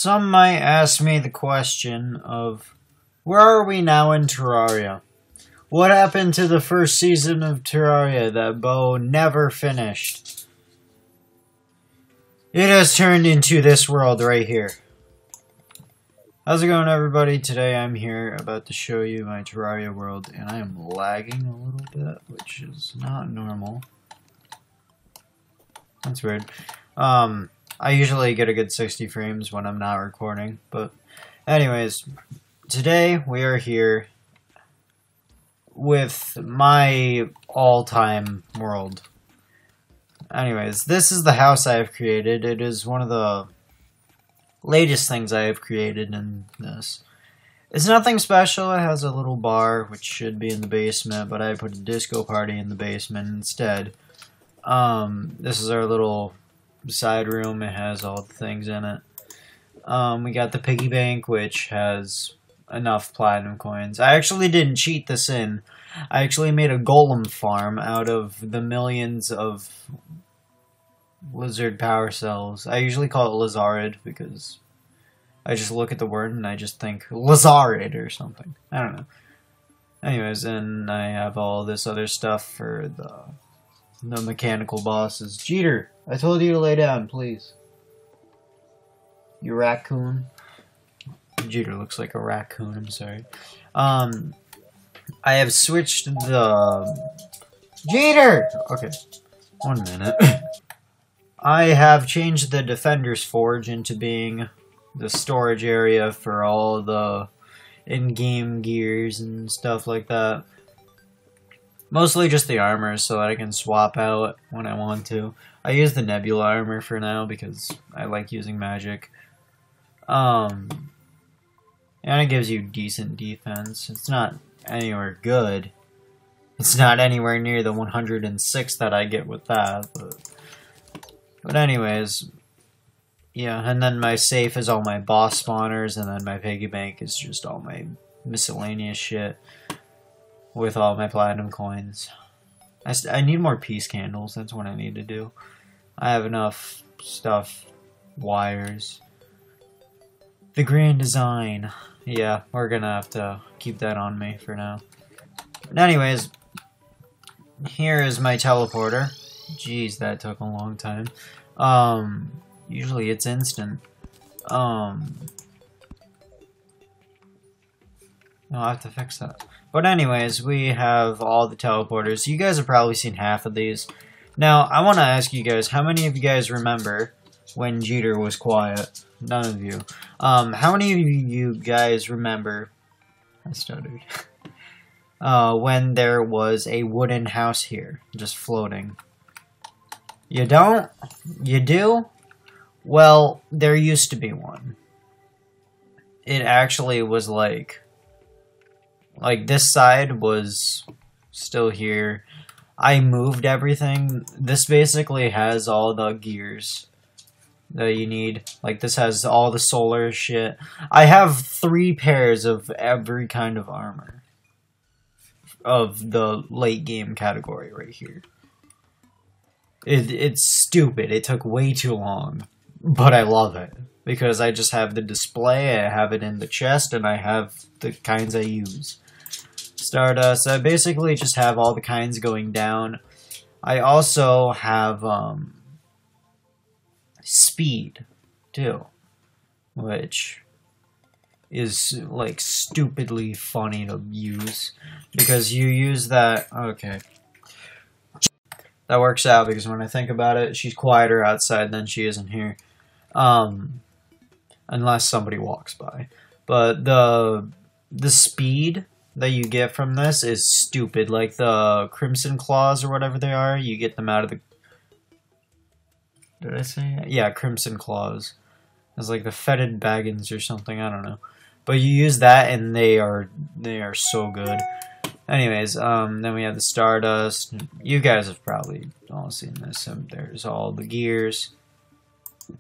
Some might ask me the question of, where are we now in Terraria? What happened to the first season of Terraria that Bo never finished? It has turned into this world right here. How's it going, everybody? Today I'm here about to show you my Terraria world, and I am lagging a little bit, which is not normal. That's weird. I usually get a good 60 frames when I'm not recording, but anyways, today we are here with my all-time world. Anyways, this is the house I have created. It is one of the latest things I have created in this. It's nothing special. It has a little bar, which should be in the basement, but I put a disco party in the basement instead. This is our little side room. It has all the things in it. We got the piggy bank, which has enough platinum coins. I actually didn't cheat this in. I actually made a golem farm out of the millions of lizard power cells. I usually call it Lazarid because I just look at the word and I just think Lazarid or something. I don't know. Anyways, and I have all this other stuff for the mechanical bosses. Jeter, I told you to lay down, please. You raccoon. Jeter looks like a raccoon, I'm sorry. I have switched the... Jeter! Okay, 1 minute. I have changed the Defender's Forge into being the storage area for all the in-game gears and stuff like that. Mostly just the armor so that I can swap out when I want to. I use the Nebula armor for now because I like using magic. And it gives you decent defense. It's not anywhere good. It's not anywhere near the 106 that I get with that. But anyways, yeah. And then my safe is all my boss spawners, and then my piggy bank is just all my miscellaneous shit with all my platinum coins. I need more peace candles. That's what I need to do. I have enough stuff. Wires. The grand design. Yeah, we're gonna have to keep that on me for now. But anyways, here is my teleporter. Jeez, that took a long time. Usually it's instant. I'll have to fix that. But anyways, we have all the teleporters. You guys have probably seen half of these. Now, I want to ask you guys, how many of you guys remember when Jeter was quiet? None of you. How many of you guys remember... I stuttered. When there was a wooden house here, just floating. You don't? You do? Well, there used to be one. It actually was like this side was still here. I moved everything. This basically has all the gears that you need. Like, this has all the solar shit. I have 3 pairs of every kind of armor of the late game category right here. It's stupid. It took way too long, but I love it because I just have the display, I have it in the chest, and I have the kinds I use. Stardust, I basically just have all the kinds going down. I also have speed too, which is like stupidly funny to use because you use that. Okay, that works out because when I think about it, she's quieter outside than she is in here, unless somebody walks by. But the speed that you get from this is stupid. Like the Crimson Claws or whatever they are, you get them out of the... Did I say it? Yeah, Crimson Claws. It's like the fetid baggins or something, I don't know. But you use that and they are so good. Anyways, then we have the Stardust. You guys have probably all seen this. There's all the gears.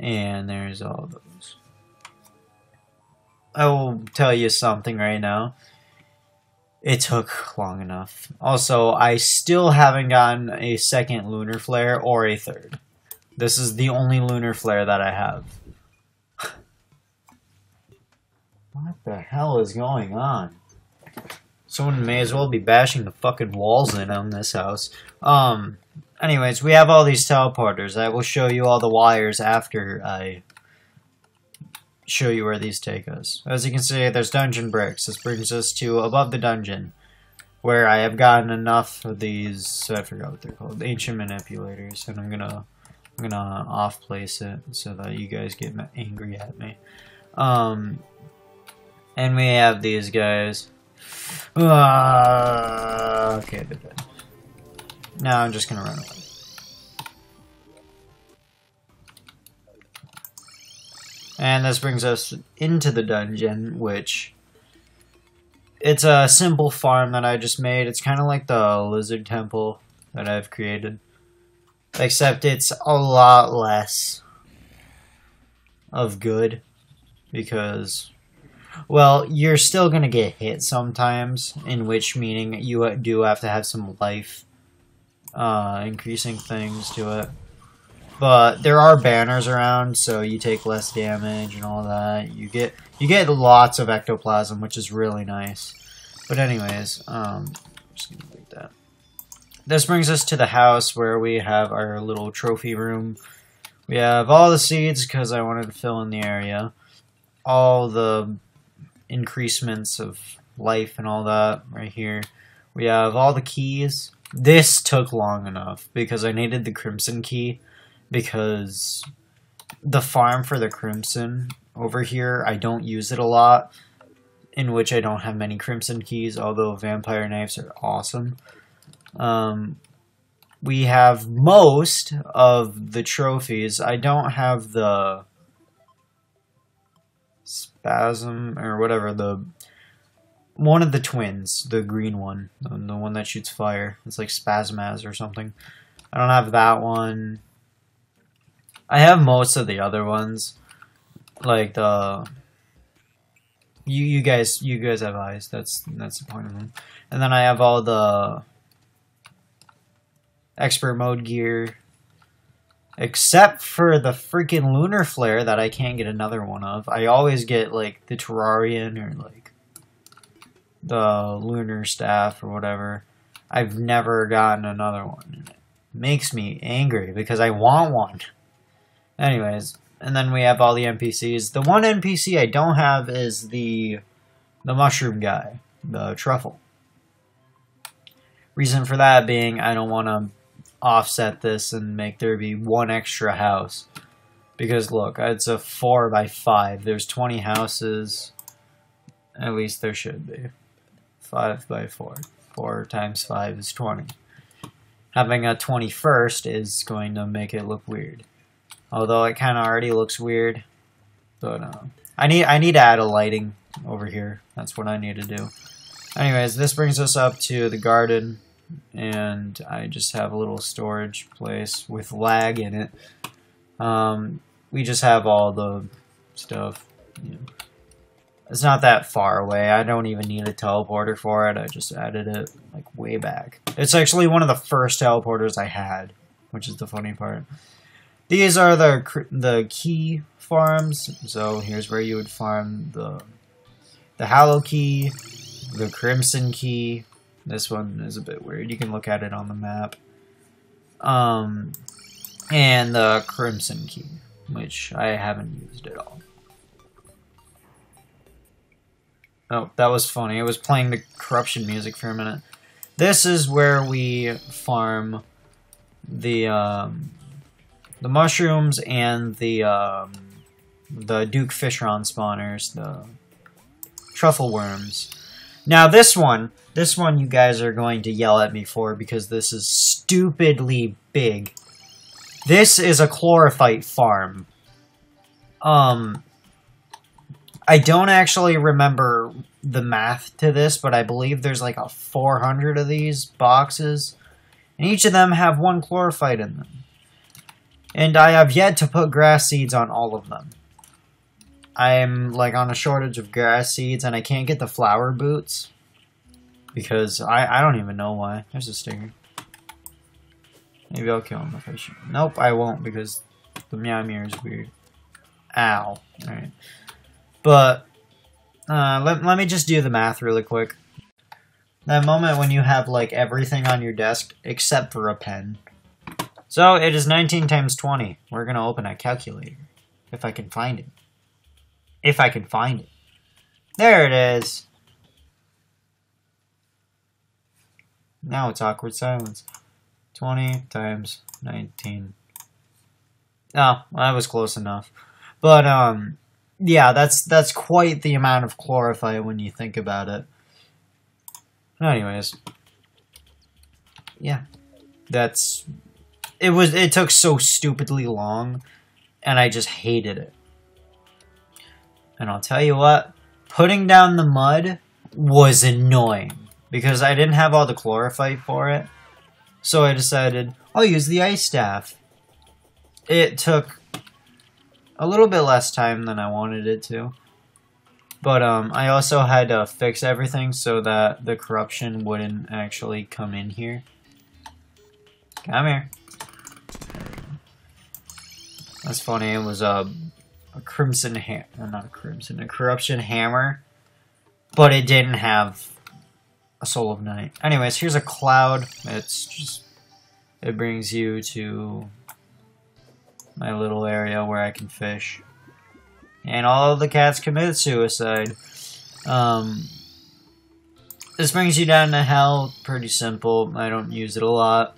And there's all those. I will tell you something right now. It took long enough. Also, I still haven't gotten a second lunar flare or a third. This is the only lunar flare that I have. the hell is going on? Someone may as well be bashing the fucking walls in on this house. Anyways, we have all these teleporters. I will show you all the wires after I show you where these take us. As you can see, there's dungeon bricks. This brings us to above the dungeon, where I have gotten enough of these, I forgot what they're called, ancient manipulators, and I'm gonna off-place it so that you guys get angry at me. And we have these guys. Okay, they're dead. Now I'm just gonna run away. And this brings us into the dungeon, which it's a simple farm that I just made. It's kind of like the lizard temple that I've created, except it's a lot less of good because, well, you're still gonna get hit sometimes, in which meaning you do have to have some life increasing things to it. But there are banners around, so you take less damage and all that. You get lots of ectoplasm, which is really nice. But anyways, I'm just gonna leave that. This brings us to the house where we have our little trophy room. We have all the seeds because I wanted to fill in the area. All the increasements of life and all that right here. We have all the keys. This took long enough because I needed the crimson key. Because the farm for the crimson over here, I don't use it a lot, in which I don't have many crimson keys, although vampire knives are awesome. We have most of the trophies. I don't have the spasm, or whatever, one of the twins, the green one, the one that shoots fire. It's like Spasmaz or something. I don't have that one. I have most of the other ones, like the you guys have eyes. That's the point of them. And then I have all the expert mode gear, except for the freaking lunar flare that I can't get another one of. I always get like the Terrarian or like the lunar staff or whatever. I've never gotten another one. It makes me angry because I want one. Anyways, and then we have all the NPCs. The one NPC I don't have is the mushroom guy, the truffle. Reason for that being I don't want to offset this and make there be one extra house. Because look, it's a 4x5. There's 20 houses. At least there should be. 5x4. 4 times 5 is 20. Having a 21st is going to make it look weird. Although it kind of already looks weird, but I need to add a lighting over here. That's what I need to do. Anyways, this brings us up to the garden, and I just have a little storage place with lag in it. We just have all the stuff. You know. It's not that far away. I don't even need a teleporter for it. I just added it like way back. It's actually one of the first teleporters I had, which is the funny part. These are the key farms, so here's where you would farm the Hallow key, the Crimson key. This one is a bit weird. You can look at it on the map. And the Crimson key, which I haven't used at all. Oh, that was funny. I was playing the corruption music for a minute. This is where we farm the mushrooms and the Duke Fishron spawners, the truffle worms. Now this one you guys are going to yell at me for because this is stupidly big. This is a chlorophyte farm. I don't actually remember the math to this, but I believe there's like 400 of these boxes, and each of them have one chlorophyte in them. And I have yet to put grass seeds on all of them. I'm like on a shortage of grass seeds, and I can't get the flower boots because I don't even know why. There's a stinger. Maybe I'll kill him if I shoot. Nope, I won't because the Meowmere is weird. Ow. Alright. But let me just do the math really quick. That moment when you have, like, everything on your desk except for a pen. So, it is 19 times 20. We're gonna open a calculator. If I can find it. If I can find it. There it is. Now it's awkward silence. 20 times 19. Oh, well, that was close enough. But, yeah, that's quite the amount of chlorophyte when you think about it. Anyways. Yeah. It took so stupidly long, and I just hated it. And I'll tell you what, putting down the mud was annoying, because I didn't have all the chlorophyte for it. So I decided, I'll use the ice staff. It took a little bit less time than I wanted it to. But I also had to fix everything so that the corruption wouldn't actually come in here. Come here. That's funny, it was a crimson not a crimson, a corruption hammer. But it didn't have a soul of night. Anyways, here's a cloud. It brings you to my little area where I can fish. And all of the cats commit suicide. This brings you down to hell. Pretty simple. I don't use it a lot.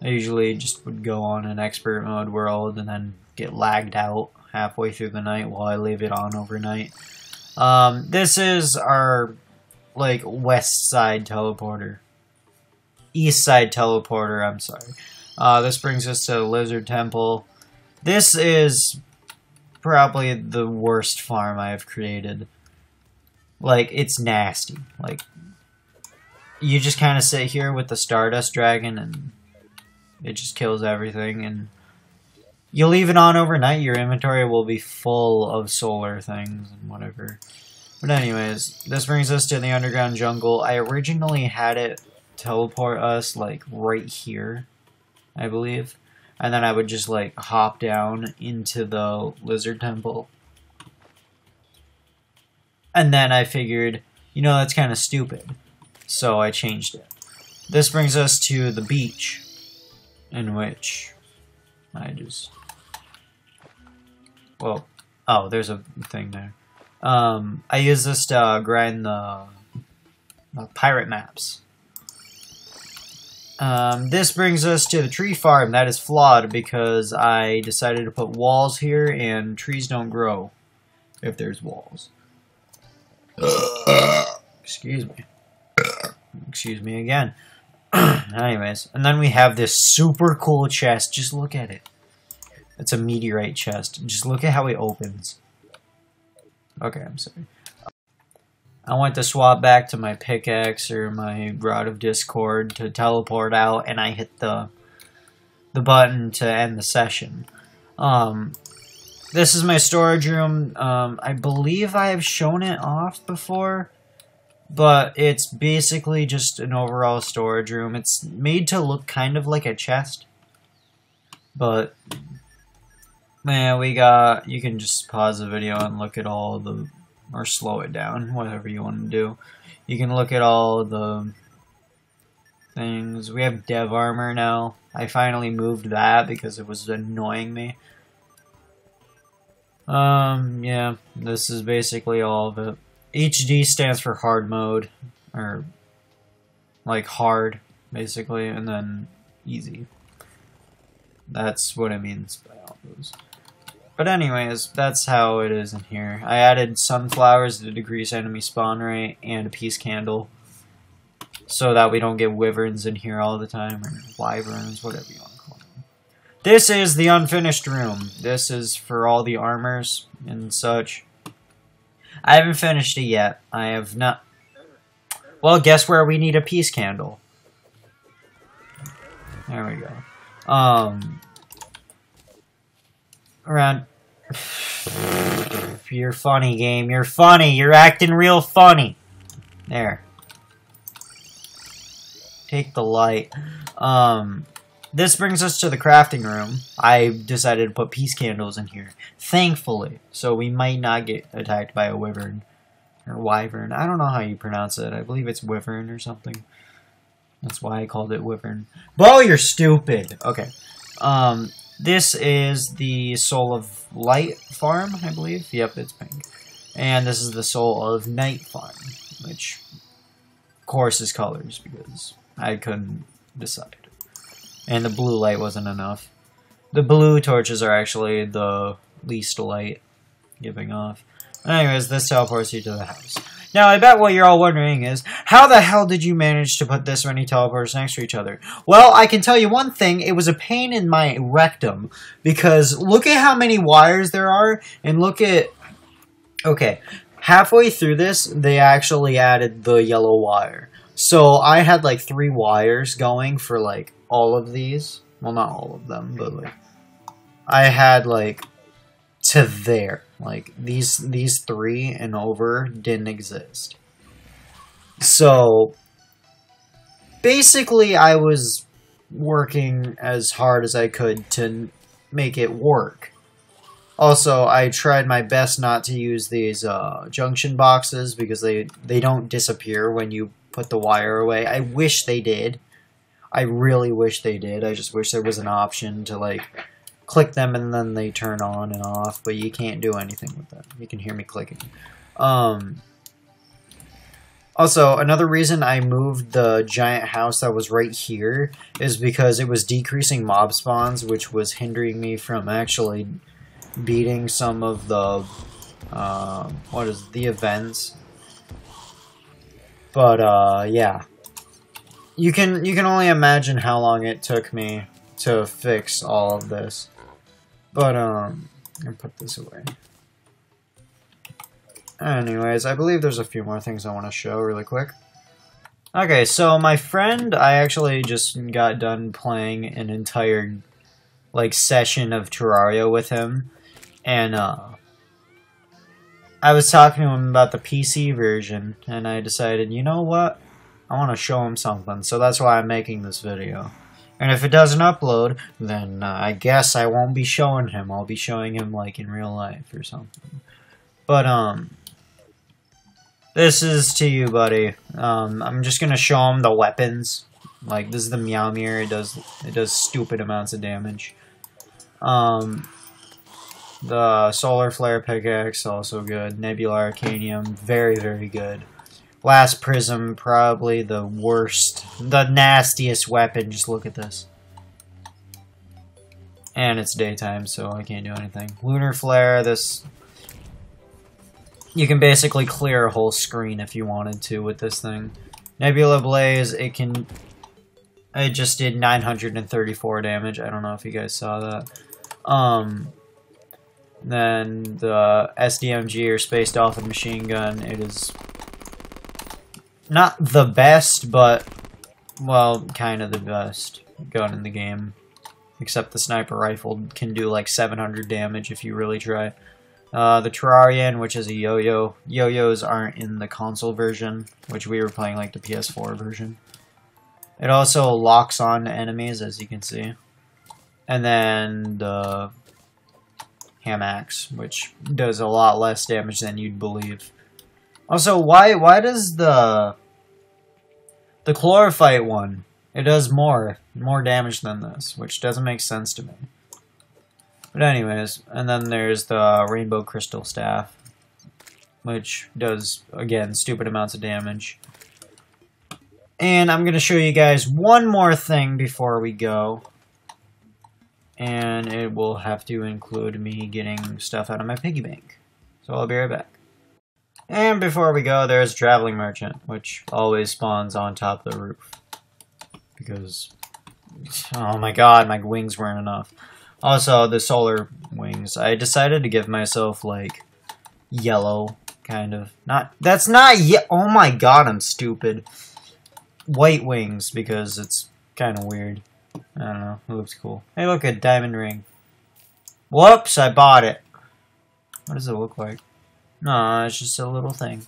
I usually just would go on an expert mode world and then get lagged out halfway through the night while I leave it on overnight. This is our, like, west side teleporter. East side teleporter, I'm sorry. This brings us to Lizard Temple. This is probably the worst farm I have created. Like, it's nasty. Like, you just kind of sit here with the Stardust Dragon and it just kills everything. And you leave it on overnight, your inventory will be full of solar things and whatever. But anyways, this brings us to the underground jungle. I originally had it teleport us, like, right here, I believe. And then I would just, like, hop down into the Lizard Temple. And then I figured, you know, that's kind of stupid. So I changed it. This brings us to the beach, in which I just... Well, oh, there's a thing there. I use this to grind the pirate maps. This brings us to the tree farm. That is flawed because I decided to put walls here and trees don't grow if there's walls. Excuse me. Excuse me again. Anyways, and then we have this super cool chest. Just look at it. It's a meteorite chest. Just look at how it opens. Okay, I'm sorry. I went to swap back to my pickaxe or my Rod of Discord to teleport out, and I hit the button to end the session. This is my storage room. I believe I have shown it off before, but it's basically just an overall storage room. It's made to look kind of like a chest, but man, you can just pause the video and look at all the, or slow it down, whatever you want to do. You can look at all the things. We have dev armor now. I finally moved that because it was annoying me. Yeah, this is basically all of it. HD stands for hard mode, or like hard, basically, and then easy. That's what it means by all those. But anyways, that's how it is in here. I added sunflowers to decrease enemy spawn rate and a peace candle so that we don't get wyverns in here all the time, or wyverns, whatever you want to call them. This is the unfinished room. This is for all the armors and such. I haven't finished it yet. I have not... Well, guess where we need a peace candle? There we go. Around... You're funny, game. You're funny. You're acting real funny. There. Take the light. This brings us to the crafting room. I decided to put peace candles in here. Thankfully. So we might not get attacked by a wyvern. Or wyvern. I don't know how you pronounce it. I believe it's wyvern or something. That's why I called it wyvern. Bo, you're stupid! Okay. This is the Soul of Light farm, I believe. Yep, it's pink. And this is the Soul of Night farm, which, of course, is colors, because I couldn't decide. And the blue light wasn't enough. The blue torches are actually the least light giving off. Anyways, this teleports you to the house. Now, I bet what you're all wondering is, how the hell did you manage to put this many teleporters next to each other? Well, I can tell you one thing, it was a pain in my rectum, because look at how many wires there are, and look at... Okay, halfway through this, they actually added the yellow wire. So, I had like 3 wires going for like all of these. Well, not all of them, but like... I had like... to there. Like, these 3 and over didn't exist. So, basically, I was working as hard as I could to make it work. Also, I tried my best not to use these junction boxes because they don't disappear when you put the wire away. I wish they did. I really wish they did. I just wish there was an option to, like... click them and then they turn on and off, but you can't do anything with them. You can hear me clicking. Also, another reason I moved the giant house that was right here is because it was decreasing mob spawns, which was hindering me from actually beating some of the, the events. But, yeah. You can only imagine how long it took me to fix all of this. But, I'm gonna put this away. Anyways, I believe there's a few more things I want to show really quick. Okay, so my friend, I actually just got done playing an entire, like, session of Terraria with him. And, I was talking to him about the PC version, and I decided, you know what? I want to show him something, so that's why I'm making this video. And if it doesn't upload, then I guess I won't be showing him. I'll be showing him, like, in real life or something. But, this is to you, buddy. I'm just gonna show him the weapons. Like, this is the Meow Mirror. It does stupid amounts of damage. The Solar Flare Pickaxe, also good. Nebula Arcanium, very, very good. Last Prism, probably the worst, the nastiest weapon. Just look at this. And it's daytime, so I can't do anything. Lunar Flare, this... You can basically clear a whole screen if you wanted to with this thing. Nebula Blaze, it just did 934 damage. I don't know if you guys saw that. Then the SDMG, or Space Dolphin Machine Gun, it is... not the best, but, well, kind of the best gun in the game. Except the sniper rifle can do like 700 damage if you really try. The Terrarian, which is a yo-yo. Yo-yos aren't in the console version, which we were playing like the PS4 version. It also locks on enemies, as you can see. And then the Hamax, which does a lot less damage than you'd believe. Also, why does the Chlorophyte one, it does more damage than this, which doesn't make sense to me. But anyways, and then there's the Rainbow Crystal Staff, which does, again, stupid amounts of damage. And I'm going to show you guys one more thing before we go. And it will have to include me getting stuff out of my piggy bank. So I'll be right back. And before we go, there's Traveling Merchant, which always spawns on top of the roof. Because, oh my god, my wings weren't enough. Also, the solar wings. I decided to give myself, like, yellow, kind of. That's not oh my god, I'm stupid. White wings, because it's kind of weird. I don't know, it looks cool. Hey, look, a diamond ring. Whoops, I bought it. What does it look like? No, it's just a little thing.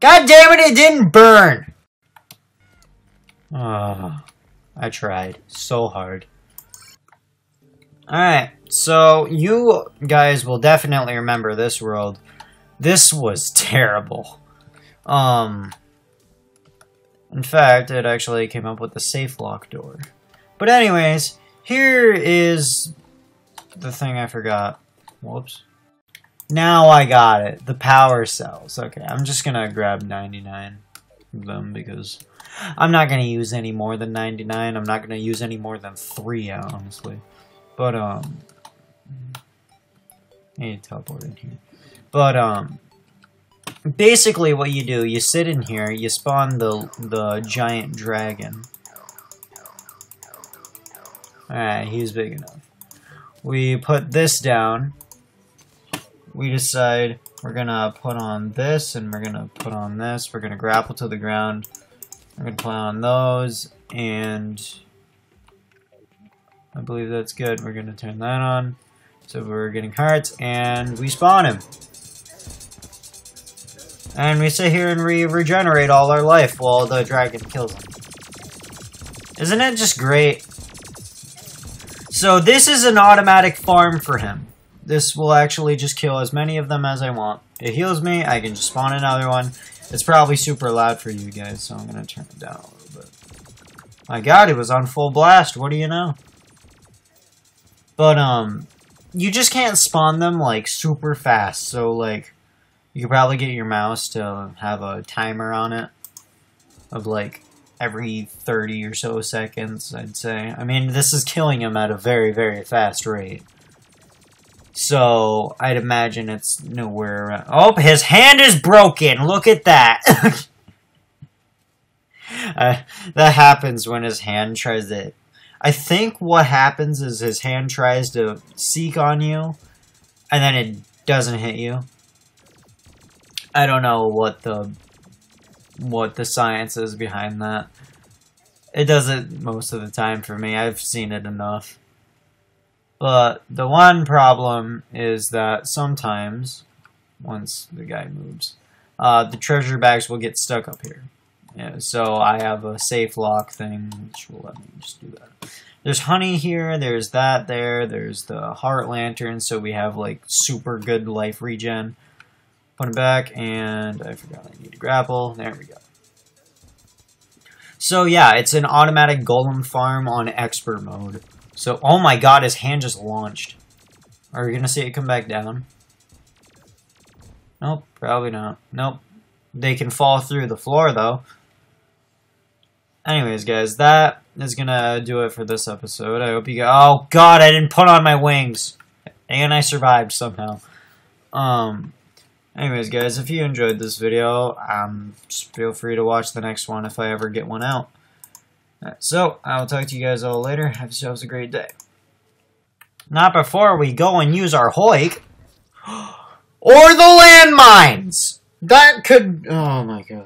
God damn it, it didn't burn! I tried so hard. Alright, so you guys will definitely remember this world. This was terrible. In fact, it actually came up with a safe lock door. But anyways, here is the thing I forgot. Whoops. Now I got it. The power cells. Okay, I'm just gonna grab 99 of them because I'm not gonna use any more than 99. I'm not gonna use any more than 3, honestly. But, I need to teleport in here. But, basically what you do, you sit in here, you spawn the giant dragon. Alright, he's big enough. We put this down. We decide we're gonna put on this, and we're gonna put on this. We're gonna grapple to the ground. We're gonna put on those, and I believe that's good. We're gonna turn that on. So we're getting hearts, and we spawn him. And we sit here and regenerate all our life while the dragon kills him. Isn't it just great? So this is an automatic farm for him. This will actually just kill as many of them as I want. It heals me, I can just spawn another one. It's probably super loud for you guys, so I'm gonna turn it down a little bit. My god, it was on full blast, what do you know? But, you just can't spawn them, like, super fast, so, like, you could probably get your mouse to have a timer on it of, like, every 30 or so seconds, I'd say. I mean, this is killing him at a very, very fast rate. So, I'd imagine it's nowhere around. Oh, his hand is broken! Look at that! That happens when his hand tries to... I think what happens is his hand tries to seek on you, and then it doesn't hit you. I don't know what the science is behind that. It does it most of the time for me. I've seen it enough. But the one problem is that sometimes, once the guy moves, the treasure bags will get stuck up here. Yeah, so I have a safe lock thing, which will let me just do that. There's honey here, there's that there, there's the heart lantern, so we have like super good life regen. Put it back, and I forgot I need to grapple. There we go. So yeah, it's an automatic golem farm on expert mode. So, oh my god, his hand just launched. Are we gonna see it come back down? Nope, probably not. Nope. They can fall through the floor, though. Anyways, guys, that is gonna do it for this episode. I hope you guys... Oh god, I didn't put on my wings! And I survived somehow. Anyways, guys, if you enjoyed this video, just feel free to watch the next one if I ever get one out. So, I'll talk to you guys all later. Have yourselves a great day. Not before we go and use our hoik. Or the landmines! That could... Oh my god.